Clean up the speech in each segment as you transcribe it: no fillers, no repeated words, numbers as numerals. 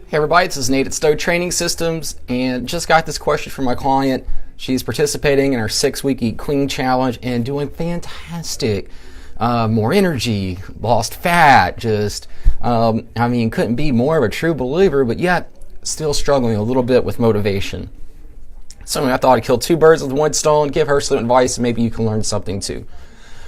Hey everybody, this is Nate at Stowe Training Systems, and just got this question from my client. She's participating in our 6-week Eat Clean challenge and doing fantastic. More energy, lost fat, just, couldn't be more of a true believer, but yet still struggling a little bit with motivation. So I thought I'd kill two birds with one stone, give her some advice, and maybe you can learn something too.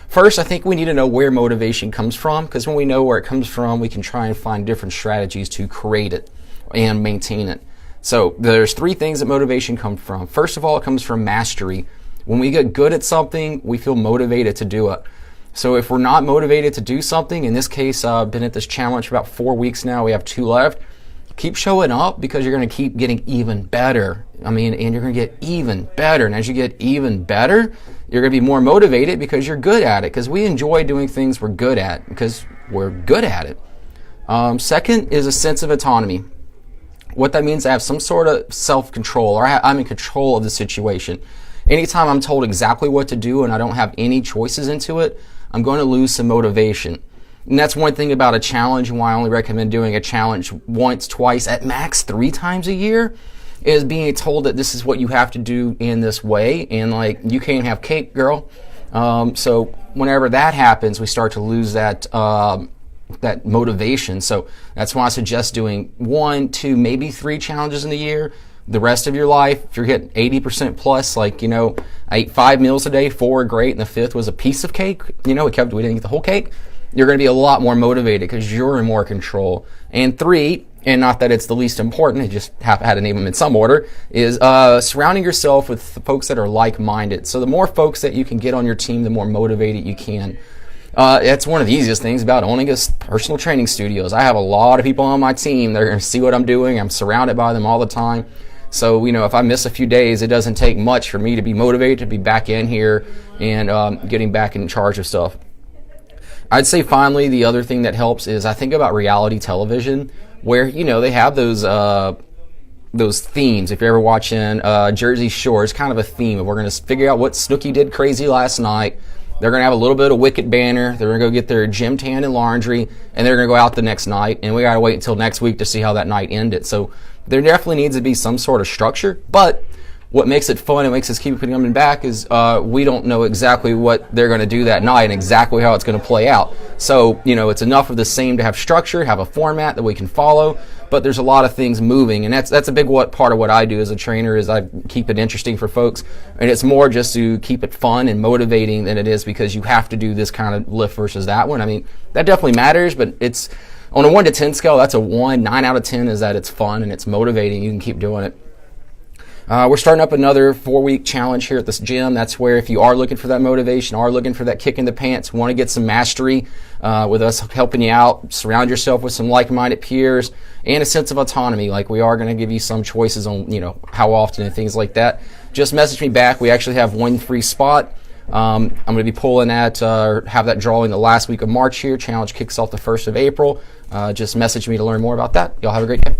First, I think we need to know where motivation comes from, because when we know where it comes from, we can try and find different strategies to create it and maintain it. So there's three things that motivation comes from. First of all, it comes from mastery. When we get good at something, we feel motivated to do it. So if we're not motivated to do something, in this case, I've been at this challenge for about 4 weeks now, we have 2 left, keep showing up because you're going to keep getting even better. And you're going to get even better. And as you get even better, you're going to be more motivated because you're good at it, because we enjoy doing things we're good at because we're good at it. Second is a sense of autonomy. What that means, I have some sort of self-control, or I'm in control of the situation. Anytime I'm told exactly what to do and I don't have any choices into it, I'm going to lose some motivation. And that's one thing about a challenge, and why I only recommend doing a challenge once, twice, at max 3 times a year, is being told that this is what you have to do in this way, and you can't have cake, girl. So whenever that happens, we start to lose that motivation. So that's why I suggest doing 1, 2, maybe 3 challenges in the year. The rest of your life, if you're getting 80% plus, I ate 5 meals a day, 4 were great, and the 5th was a piece of cake. We didn't eat the whole cake. You're going to be a lot more motivated because you're in more control. And 3, and not that it's the least important, I just had to name them in some order, is surrounding yourself with folks that are like-minded. So the more folks that you can get on your team, the more motivated you can. That's one of the easiest things about owning a personal training studios. I have a lot of people on my team that are going to see what I'm doing. I'm surrounded by them all the time. So, if I miss a few days, it doesn't take much for me to be motivated to be back in here and getting back in charge of stuff. I'd say finally, the other thing that helps is I think about reality television, where, they have those themes. If you're ever watching Jersey Shore, it's kind of a theme. We're going to figure out what Snooki did crazy last night. They're going to have a little bit of wicked banner. They're going to go get their gym tan and laundry, and they're going to go out the next night. And we got to wait until next week to see how that night ended. So there definitely needs to be some sort of structure. But what makes it fun and makes us keep coming back is we don't know exactly what they're going to do that night and exactly how it's going to play out. So, it's enough of the same to have structure, have a format that we can follow, but there's a lot of things moving, and that's a big part of what I do as a trainer is I keep it interesting for folks, and it's more just to keep it fun and motivating than it is because you have to do this kind of lift versus that one. That definitely matters, but it's on a 1 to 10 scale, that's a 1. 9 out of 10 is that it's fun and it's motivating. You can keep doing it. We're starting up another 4-week challenge here at this gym. That's where if you are looking for that motivation, are looking for that kick in the pants, want to get some mastery with us helping you out, surround yourself with some like-minded peers, and a sense of autonomy. We are going to give you some choices on, how often and things like that. Just message me back. We actually have 1 free spot. I'm going to be pulling that, have that drawing the last week of March here. Challenge kicks off the 1st of April. Just message me to learn more about that. Y'all have a great day.